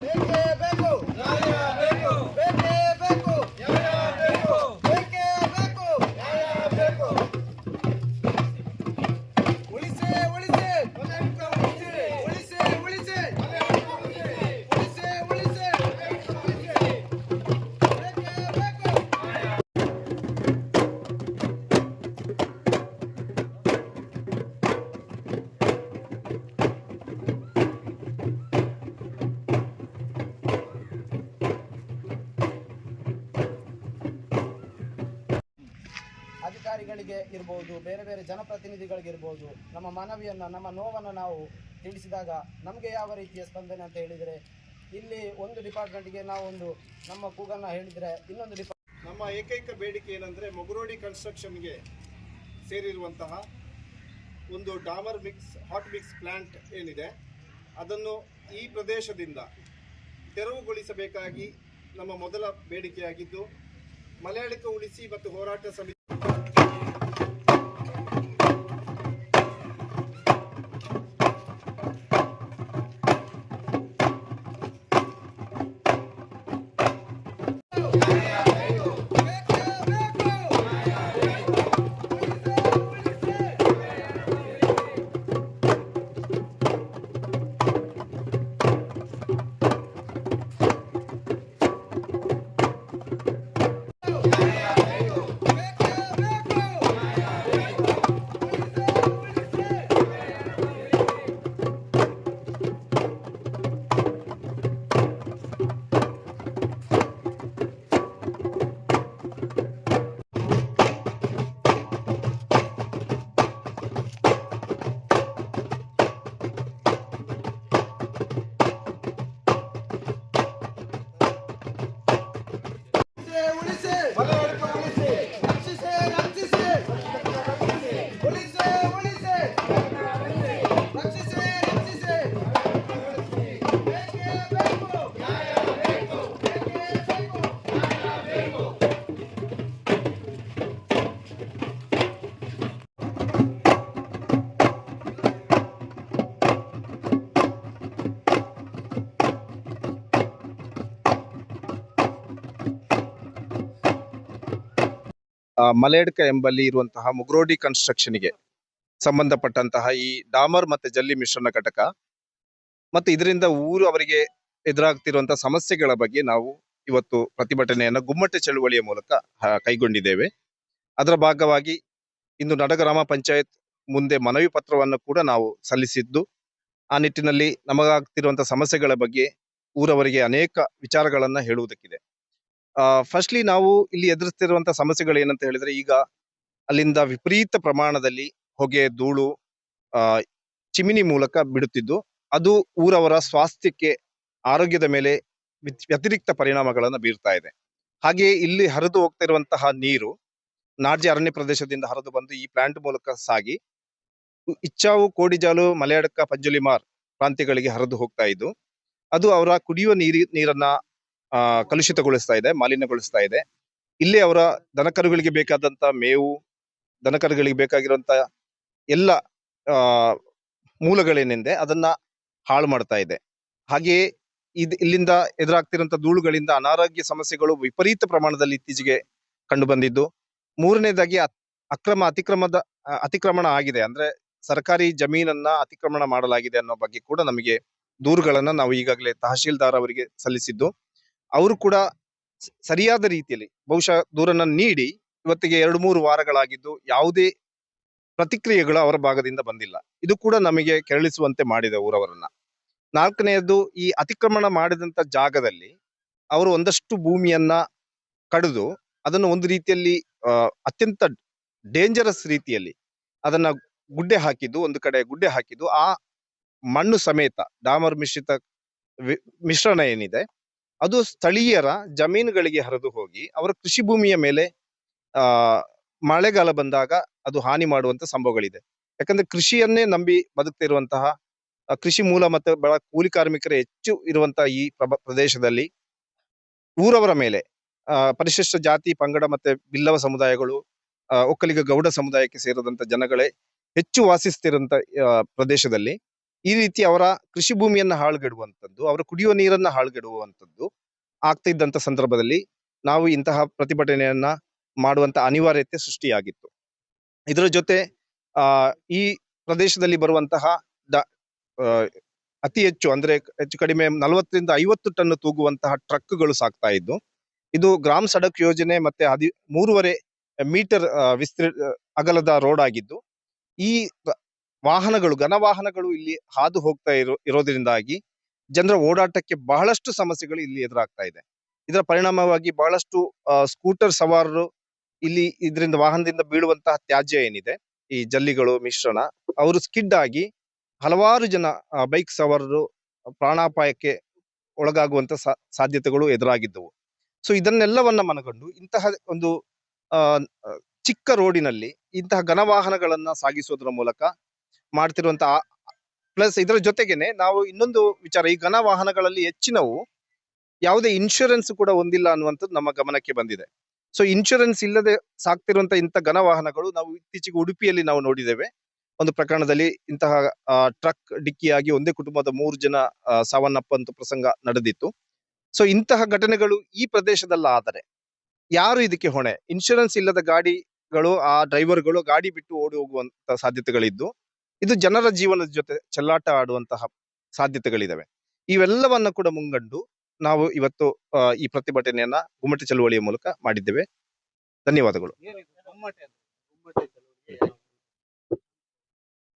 ಬೇಕೇ ಬೇಕು ನ್ಯಾಯ ಬೇಕು ಬೇಕೇ ಬೇಕು ನ್ಯಾಯ ಬೇಕು ಬೇಕೇ ಬೇಕು ನ್ಯಾಯ ಬೇಕು ಉಳಿಸಿ ಉಳಿಸಿ ಉಳಿಸಿ ಉಳಿಸಿ ಉಳಿಸಿ ಉಳಿಸಿ ಉಳಿಸಿ ಬೇಕೇ ಬೇಕು ಅಧಿಕಾರಿಗಳಿಗೆ ಇರ್ಬೋದು, ಬೇರೆ ಬೇರೆ ಜನಪ್ರತಿನಿಧಿಗಳಿಗಿರ್ಬೋದು, ನಮ್ಮ ಮನವಿಯನ್ನು ನಮ್ಮ ನೋವನ್ನು ನಾವು ತಿಳಿಸಿದಾಗ ನಮಗೆ ಯಾವ ರೀತಿಯ ಸ್ಪಂದನೆ ಅಂತ ಹೇಳಿದರೆ, ಇಲ್ಲಿ ಒಂದು ಡಿಪಾರ್ಟ್ಮೆಂಟ್ಗೆ ನಾವೊಂದು ನಮ್ಮ ಕೂಗನ್ನು ಹೇಳಿದರೆ ಇನ್ನೊಂದು ನಮ್ಮ ಏಕೈಕ ಬೇಡಿಕೆ ಏನಂದರೆ ಮುಗುರೋಡಿ ಕನ್ಸ್ಟ್ರಕ್ಷನ್ಗೆ ಸೇರಿರುವಂತಹ ಒಂದು ಡಾಮರ್ ಮಿಕ್ಸ್ ಹಾಟ್ ಮಿಕ್ಸ್ ಪ್ಲ್ಯಾಂಟ್ ಏನಿದೆ ಅದನ್ನು ಈ ಪ್ರದೇಶದಿಂದ ತೆರವುಗೊಳಿಸಬೇಕಾಗಿ ನಮ್ಮ ಮೊದಲ ಬೇಡಿಕೆಯಾಗಿದ್ದು, ಮಲಯಾಳಿಕ ಉಳಿಸಿ ಮತ್ತು ಹೋರಾಟ ಸಮಿತಿ ಮಲೇಡ್ಕ ಎಂಬಲ್ಲಿ ಇರುವಂತಹ ಮುಗ್ರೋಡಿ ಕನ್ಸ್ಟ್ರಕ್ಷನ್ಗೆ ಸಂಬಂಧಪಟ್ಟಂತಹ ಈ ಡಾಮರ್ ಮತ್ತೆ ಜಲ್ಲಿ ಮಿಶ್ರಣ ಘಟಕ ಮತ್ತೆ ಇದರಿಂದ ಊರು ಅವರಿಗೆ ಎದುರಾಗ್ತಿರುವಂತಹ ಸಮಸ್ಯೆಗಳ ಬಗ್ಗೆ ನಾವು ಇವತ್ತು ಪ್ರತಿಭಟನೆಯನ್ನ ಗುಮ್ಮಟ ಚಳುವಳಿಯ ಮೂಲಕ ಕೈಗೊಂಡಿದ್ದೇವೆ. ಅದರ ಭಾಗವಾಗಿ ಇಂದು ನಡಗ್ರಾಮ ಪಂಚಾಯತ್ ಮುಂದೆ ಮನವಿ ಪತ್ರವನ್ನು ಕೂಡ ನಾವು ಸಲ್ಲಿಸಿದ್ದು, ಆ ನಿಟ್ಟಿನಲ್ಲಿ ನಮಗಾಗ್ತಿರುವಂತಹ ಸಮಸ್ಯೆಗಳ ಬಗ್ಗೆ ಊರವರಿಗೆ ಅನೇಕ ವಿಚಾರಗಳನ್ನ ಹೇಳುವುದಕ್ಕಿದೆ. ಫಸ್ಟ್ಲಿ ನಾವು ಇಲ್ಲಿ ಎದುರಿಸ್ತಿರುವಂತಹ ಸಮಸ್ಯೆಗಳು ಏನಂತ ಹೇಳಿದ್ರೆ, ಈಗ ಅಲ್ಲಿಂದ ವಿಪರೀತ ಪ್ರಮಾಣದಲ್ಲಿ ಹೊಗೆ ಧೂಳು ಚಿಮಿನಿ ಮೂಲಕ ಬಿಡುತ್ತಿದ್ದು, ಅದು ಊರವರ ಸ್ವಾಸ್ಥ್ಯಕ್ಕೆ ಆರೋಗ್ಯದ ಮೇಲೆ ವ್ಯತಿರಿಕ್ತ ಪರಿಣಾಮಗಳನ್ನು ಬೀರ್ತಾ ಇದೆ. ಹಾಗೆಯೇ ಇಲ್ಲಿ ಹರಿದು ಹೋಗ್ತಿರುವಂತಹ ನೀರು ನಾಡ್ಜಿ ಅರಣ್ಯ ಪ್ರದೇಶದಿಂದ ಹರಿದು ಬಂದು ಈ ಪ್ಲಾಂಟ್ ಮೂಲಕ ಸಾಗಿ ಇಚ್ಚಾವು, ಕೋಡಿಜಾಲು, ಮಲಯಾಡಕ್ಕ, ಪಂಜುಲಿಮಾರ್ ಪ್ರಾಂತ್ಯಗಳಿಗೆ ಹರಿದು ಹೋಗ್ತಾ ಇದ್ದು, ಅದು ಅವರ ಕುಡಿಯುವ ನೀರನ್ನ ಕಲುಷಿತಗೊಳಿಸ್ತಾ ಇದೆ, ಮಾಲಿನ್ಯಗೊಳಿಸ್ತಾ ಇದೆ. ಇಲ್ಲಿ ಅವರ ದನಕರುಗಳಿಗೆ ಬೇಕಾದಂತ ಮೇವು, ದನಕರುಗಳಿಗೆ ಬೇಕಾಗಿರುವಂತ ಎಲ್ಲ ಮೂಲಗಳೇನೆಂದೆ ಅದನ್ನ ಹಾಳು ಮಾಡ್ತಾ ಇದೆ. ಹಾಗೆಯೇ ಇಲ್ಲಿಂದ ಎದುರಾಗ್ತಿರುವಂತ ಧೂಳುಗಳಿಂದ ಅನಾರೋಗ್ಯ ಸಮಸ್ಯೆಗಳು ವಿಪರೀತ ಪ್ರಮಾಣದಲ್ಲಿ ಇತ್ತೀಚೆಗೆ ಕಂಡು ಬಂದಿದ್ದು. ಮೂರನೇದಾಗಿ ಅತಿಕ್ರಮಣ ಆಗಿದೆ, ಅಂದ್ರೆ ಸರ್ಕಾರಿ ಜಮೀನನ್ನ ಅತಿಕ್ರಮಣ ಮಾಡಲಾಗಿದೆ ಅನ್ನೋ ಬಗ್ಗೆ ಕೂಡ ನಮಗೆ ದೂರುಗಳನ್ನ ನಾವು ಈಗಾಗಲೇ ತಹಶೀಲ್ದಾರ್ ಅವರಿಗೆ ಸಲ್ಲಿಸಿದ್ದು, ಅವರು ಕೂಡ ಸರಿಯಾದ ರೀತಿಯಲ್ಲಿ ಬಹುಶಃ ದೂರನ್ನ ನೀಡಿ ಇವತ್ತಿಗೆ 2-3 ವಾರಗಳಾಗಿದ್ದು ಯಾವುದೇ ಪ್ರತಿಕ್ರಿಯೆಗಳು ಅವರ ಭಾಗದಿಂದ ಬಂದಿಲ್ಲ. ಇದು ಕೂಡ ನಮಗೆ ಕೆರಳಿಸುವಂತೆ ಮಾಡಿದೆ ಊರವರನ್ನ. ನಾಲ್ಕನೆಯದು, ಈ ಅತಿಕ್ರಮಣ ಮಾಡಿದಂತ ಜಾಗದಲ್ಲಿ ಅವರು ಒಂದಷ್ಟು ಭೂಮಿಯನ್ನ ಕಡಿದು ಅದನ್ನು ಒಂದು ರೀತಿಯಲ್ಲಿ ಅತ್ಯಂತ ಡೇಂಜರಸ್ ರೀತಿಯಲ್ಲಿ ಅದನ್ನ ಗುಡ್ಡೆ ಹಾಕಿದ್ದು, ಒಂದು ಕಡೆ ಗುಡ್ಡೆ ಹಾಕಿದ್ದು, ಆ ಮಣ್ಣು ಸಮೇತ ಡಾಮರ್ ಮಿಶ್ರಿತ ಮಿಶ್ರಣ ಏನಿದೆ ಅದು ಸ್ಥಳೀಯರ ಜಮೀನುಗಳಿಗೆ ಹರಿದು ಹೋಗಿ ಅವರ ಕೃಷಿ ಭೂಮಿಯ ಮೇಲೆ ಮಳೆಗಾಲ ಬಂದಾಗ ಅದು ಹಾನಿ ಮಾಡುವಂತ ಸಂಭವಗಳಿದೆ. ಯಾಕಂದ್ರೆ ಕೃಷಿಯನ್ನೇ ನಂಬಿ ಬದುಕ್ತಿರುವಂತಹ ಕೃಷಿ ಮೂಲ ಮತ್ತೆ ಬಹಳ ಕೂಲಿ ಕಾರ್ಮಿಕರ ಹೆಚ್ಚು ಇರುವಂತಹ ಈ ಪ್ರದೇಶದಲ್ಲಿ ಊರವರ ಮೇಲೆ ಪರಿಶಿಷ್ಟ ಜಾತಿ, ಪಂಗಡ ಮತ್ತೆ ಬಿಲ್ಲವ ಸಮುದಾಯಗಳು, ಒಕ್ಕಲಿಗ ಗೌಡ ಸಮುದಾಯಕ್ಕೆ ಸೇರಿದಂತ ಜನಗಳೇ ಹೆಚ್ಚು ವಾಸಿಸ್ತಿರಂತ ಪ್ರದೇಶದಲ್ಲಿ ಈ ರೀತಿ ಅವರ ಕೃಷಿ ಭೂಮಿಯನ್ನ ಹಾಳುಗೆಡುವಂಥದ್ದು, ಅವರ ಕುಡಿಯುವ ನೀರನ್ನ ಹಾಳುಗೆಡುವಂಥದ್ದು ಆಗ್ತಾ ಇದ್ದಂಥ ಸಂದರ್ಭದಲ್ಲಿ ನಾವು ಇಂತಹ ಪ್ರತಿಭಟನೆಯನ್ನ ಮಾಡುವಂತ ಅನಿವಾರ್ಯತೆ ಸೃಷ್ಟಿಯಾಗಿತ್ತು. ಇದರ ಜೊತೆ ಆ ಈ ಪ್ರದೇಶದಲ್ಲಿ ಬರುವಂತಹ ದ- ಆ, ಅತಿ ಹೆಚ್ಚು ಅಂದ್ರೆ ಹೆಚ್ಚು ಕಡಿಮೆ 40ರಿಂದ 50 ಟನ್ ತೂಗುವಂತಹ ಟ್ರಕ್ಗಳು ಸಾಕ್ತಾ ಇದ್ದು. ಇದು ಗ್ರಾಮ್ ಸಡಕ್ ಯೋಜನೆ ಮತ್ತೆ 3.5 ಮೀಟರ್ ಅಗಲದ ರೋಡ್ ಆಗಿದ್ದು, ಈ ವಾಹನಗಳು ಘನ ವಾಹನಗಳು ಇಲ್ಲಿ ಹಾದು ಹೋಗ್ತಾ ಇರೋದ್ರಿಂದಾಗಿ ಜನರ ಓಡಾಟಕ್ಕೆ ಬಹಳಷ್ಟು ಸಮಸ್ಯೆಗಳು ಇಲ್ಲಿ ಎದುರಾಗ್ತಾ ಇದೆ. ಇದರ ಪರಿಣಾಮವಾಗಿ ಬಹಳಷ್ಟು ಸ್ಕೂಟರ್ ಸವಾರರು ಇಲ್ಲಿ ಇದರಿಂದ ವಾಹನದಿಂದ ಬೀಳುವಂತಹ ತ್ಯಾಜ್ಯ ಏನಿದೆ, ಈ ಜಲ್ಲಿಗಳು ಮಿಶ್ರಣ, ಅವರು ಸ್ಕಿಡ್ ಆಗಿ ಹಲವಾರು ಜನ ಬೈಕ್ ಸವಾರರು ಪ್ರಾಣಾಪಾಯಕ್ಕೆ ಒಳಗಾಗುವಂತ ಸಾಧ್ಯತೆಗಳು ಎದುರಾಗಿದ್ದವು. ಸೊ ಇದನ್ನೆಲ್ಲವನ್ನ ಮನಗಂಡು ಇಂತಹ ಒಂದು ಆ ಚಿಕ್ಕ ರೋಡಿನಲ್ಲಿ ಇಂತಹ ಘನ ವಾಹನಗಳನ್ನ ಸಾಗಿಸೋದ್ರ ಮೂಲಕ ಮಾಡ್ತಿರುವಂತಹ, ಪ್ಲಸ್ ಇದರ ಜೊತೆಗೇನೆ ನಾವು ಇನ್ನೊಂದು ವಿಚಾರ, ಈ ಘನ ವಾಹನಗಳಲ್ಲಿ ಹೆಚ್ಚಿನವು ಯಾವುದೇ ಇನ್ಶೂರೆನ್ಸ್ ಕೂಡ ಹೊಂದಿಲ್ಲ ಅನ್ನುವಂಥದ್ದು ನಮ್ಮ ಗಮನಕ್ಕೆ ಬಂದಿದೆ. ಸೊ ಇನ್ಶೂರೆನ್ಸ್ ಇಲ್ಲದೆ ಸಾಕ್ತಿರುವಂತ ಇಂಥ ಘನ ವಾಹನಗಳು ನಾವು ಇತ್ತೀಚೆಗೆ ಉಡುಪಿಯಲ್ಲಿ ನಾವು ನೋಡಿದ್ದೇವೆ. ಒಂದು ಪ್ರಕರಣದಲ್ಲಿ ಇಂತಹ ಟ್ರಕ್ ಡಿಕ್ಕಿಯಾಗಿ ಒಂದೇ ಕುಟುಂಬದ 3 ಜನ ಸಾವನ್ನಪ್ಪಂತ ಪ್ರಸಂಗ ನಡೆದಿತ್ತು. ಸೊ ಇಂತಹ ಘಟನೆಗಳು ಈ ಪ್ರದೇಶದಲ್ಲಾದರೆ ಯಾರು ಇದಕ್ಕೆ ಹೊಣೆ? ಇನ್ಶೂರೆನ್ಸ್ ಇಲ್ಲದ ಗಾಡಿಗಳು, ಆ ಡ್ರೈವರ್ಗಳು ಗಾಡಿ ಬಿಟ್ಟು ಓಡಿ ಹೋಗುವಂತ ಸಾಧ್ಯತೆಗಳಿದ್ದು, ಇದು ಜನರ ಜೀವನದ ಜೊತೆ ಚೆಲ್ಲಾಟ ಆಡುವಂತಹ ಸಾಧ್ಯತೆಗಳಿದಾವೆ. ಇವೆಲ್ಲವನ್ನ ಕೂಡ ಮುಂಗಂಡು ನಾವು ಇವತ್ತು ಈ ಪ್ರತಿಭಟನೆಯನ್ನ ಗುಮ್ಮಟ ಚಳುವಳಿಯ ಮೂಲಕ ಮಾಡಿದ್ದೇವೆ. ಧನ್ಯವಾದಗಳು.